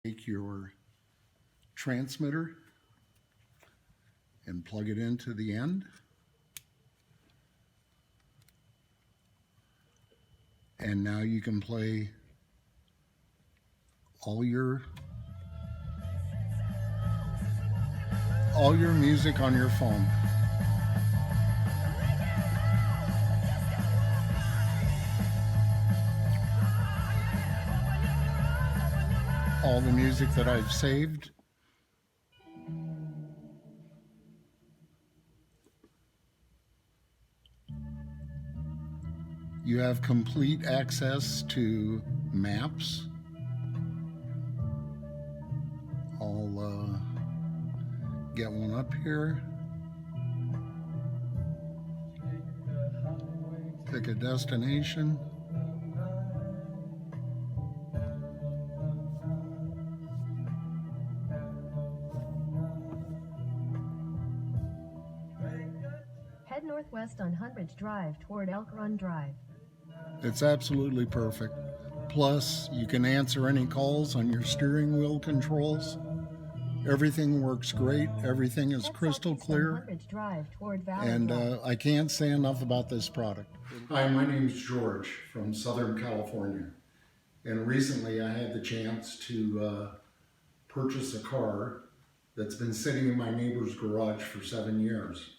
Take your transmitter and plug it into the end. And now you can play all your music on your phone. All the music that I've saved. You have complete access to maps. I'll get one up here. Pick a destination. Head northwest on Hundredge Drive toward Elk Run Drive. It's absolutely perfect. Plus, you can answer any calls on your steering wheel controls. Everything works great. Everything is crystal clear. And I can't say enough about this product. Hi, my name is George from Southern California. And recently I had the chance to purchase a car that's been sitting in my neighbor's garage for 7 years.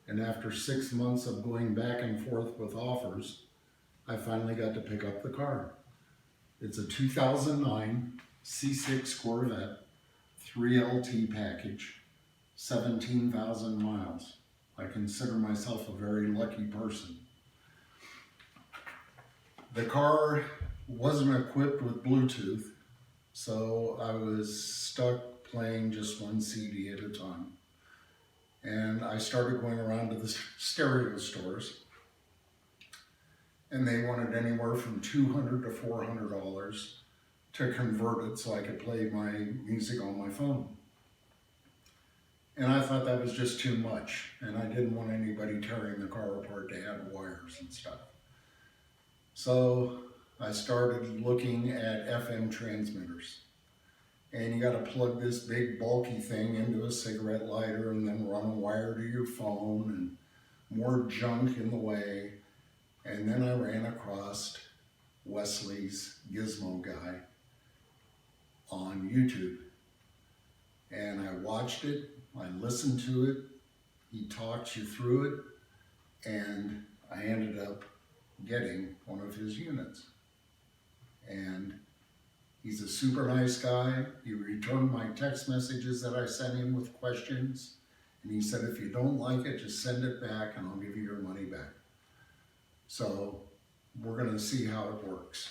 And after 6 months of going back and forth with offers, I finally got to pick up the car. It's a 2009 C6 Corvette 3LT package, 17,000 miles. I consider myself a very lucky person. The car wasn't equipped with Bluetooth, so I was stuck playing just one CD at a time. And I started going around to the stereo stores, and they wanted anywhere from $200 to $400 to convert it so I could play my music on my phone. And I thought that was just too much, and I didn't want anybody tearing the car apart to add wires and stuff. So I started looking at FM transmitters. And you got to plug this big bulky thing into a cigarette lighter and then run a wire to your phone and more junk in the way. And then I ran across Wesley's Gizmo Guy on YouTube. And I watched it, I listened to it, he talks you through it, and I ended up getting one of his units. And he's a super nice guy. He returned my text messages that I sent him with questions. And he said, if you don't like it, just send it back and I'll give you your money back. So we're gonna see how it works.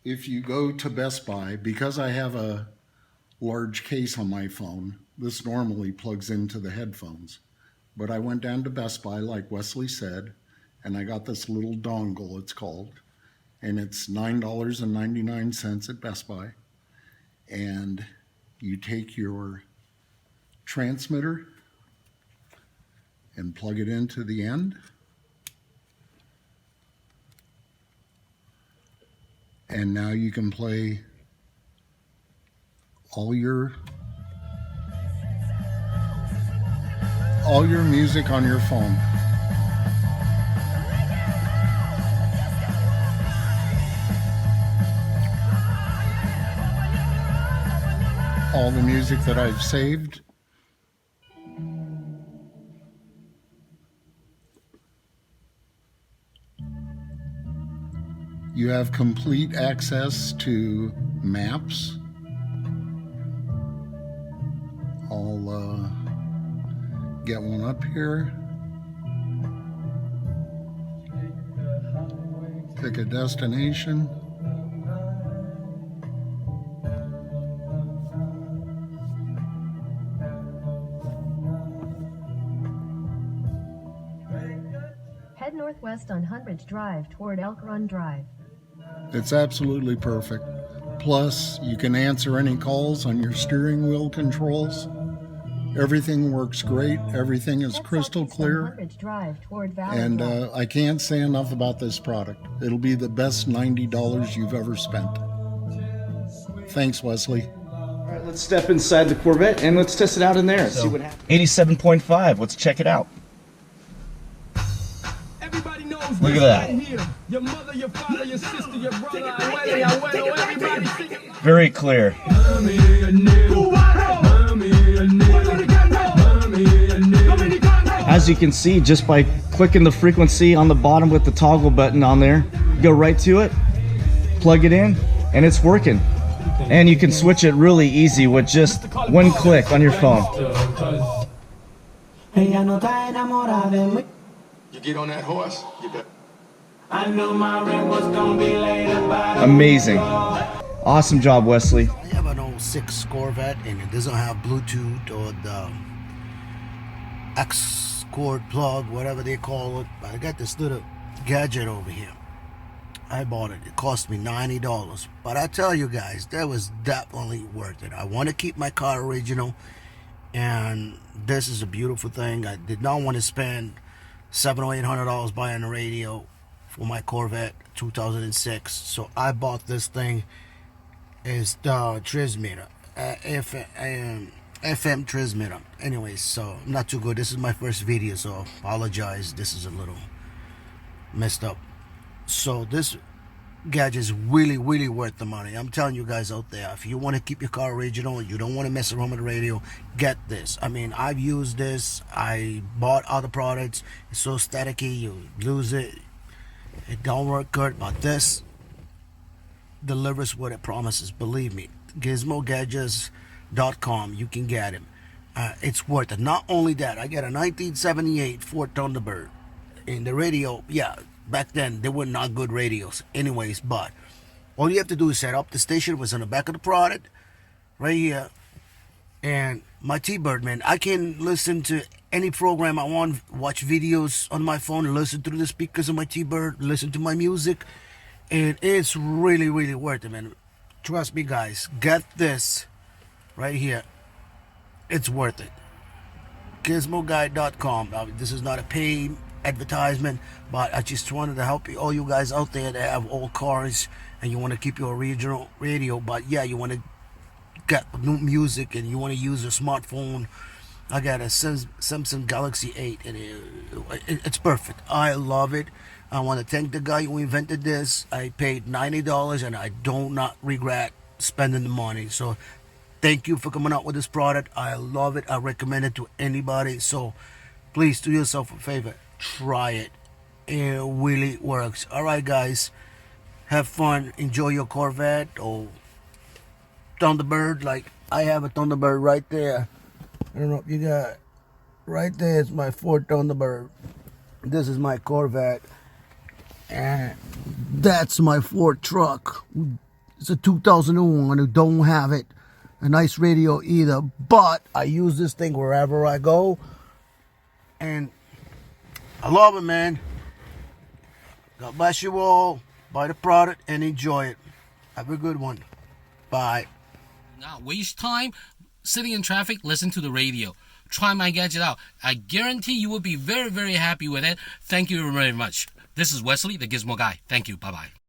If you go to Best Buy, because I have a large case on my phone, this normally plugs into the headphones. But I went down to Best Buy, like Wesley said, and I got this little dongle, it's called, and it's $9.99 at Best Buy. And you take your transmitter and plug it into the end. And now you can play all your music on your phone. All the music that I've saved. You have complete access to maps. I'll get one up here. Pick a destination. Head northwest on Hundredge Drive toward Elk Run Drive. It's absolutely perfect. Plus, you can answer any calls on your steering wheel controls. Everything works great. Everything is crystal clear. Drive toward Valley And Drive. I can't say enough about this product. It'll be the best $90 you've ever spent. Thanks, Wesley. All right, let's step inside the Corvette and let's test it out in there. See what happens. 87.5. Let's check it out. Look at that. Very clear. As you can see, just by clicking the frequency on the bottom with the toggle button on there, you go right to it, plug it in, and it's working. And you can switch it really easy with just one click on your phone. You get on that horse, you bet. I knew my ring was gonna be later by the Amazing. Awesome job, Wesley. I have an 06 Corvette and it doesn't have Bluetooth or the X cord plug, whatever they call it. But I got this little gadget over here. I bought it. It cost me $90. But I tell you guys, that was definitely worth it. I want to keep my car original. And this is a beautiful thing. I did not want to spend $700 or $800 buying a radio for my Corvette 2006. So I bought this thing. It's the transmitter, FM transmitter. Anyways, so not too good. This is my first video, so apologize. This is a little messed up. So this gadget is really worth the money. I'm telling you guys out there, if you want to keep your car original, you don't want to mess around with the radio, get this. I mean, I've used this. I bought other products. It's so staticky, you lose it. It don't work good, but this delivers what it promises. Believe me, GizmoGadgets.com, you can get him. It's worth it. Not only that, I got a 1978 Ford Thunderbird. In the radio, yeah, back then they were not good radios anyways, but all you have to do is set up the station. Was on the back of the product right here. And my T-Bird, man, I can listen to any program I want, watch videos on my phone, listen through the speakers of my T-Bird, listen to my music, and it's really worth it, man. Trust me, guys, get this right here. It's worth it. GizmoGuy.com. This is not a paid advertisement, but I just wanted to help you, all you guys out there that have old cars and you want to keep your original radio, but yeah, you want to get new music and you want to use a smartphone. I got a Samsung Galaxy 8 and it's perfect. I love it. I want to thank the guy who invented this. I paid $90 and I do not regret spending the money. So thank you for coming out with this product. I love it. I recommend it to anybody. So please do yourself a favor. Try it. It really works. Alright guys, have fun. Enjoy your Corvette or Thunderbird. Like I have a Thunderbird right there. I don't know if you got right there. It's my Ford Thunderbird. This is my Corvette. And that's my Ford truck. It's a 2001. I don't have it. A nice radio either. But I use this thing wherever I go. And I love it, man. God bless you all. Buy the product and enjoy it. Have a good one. Bye. Not waste time sitting in traffic. Listen to the radio. Try my gadget out. I guarantee you will be very happy with it. Thank you very much. This is Wesley, the Gizmo Guy. Thank you. Bye-bye.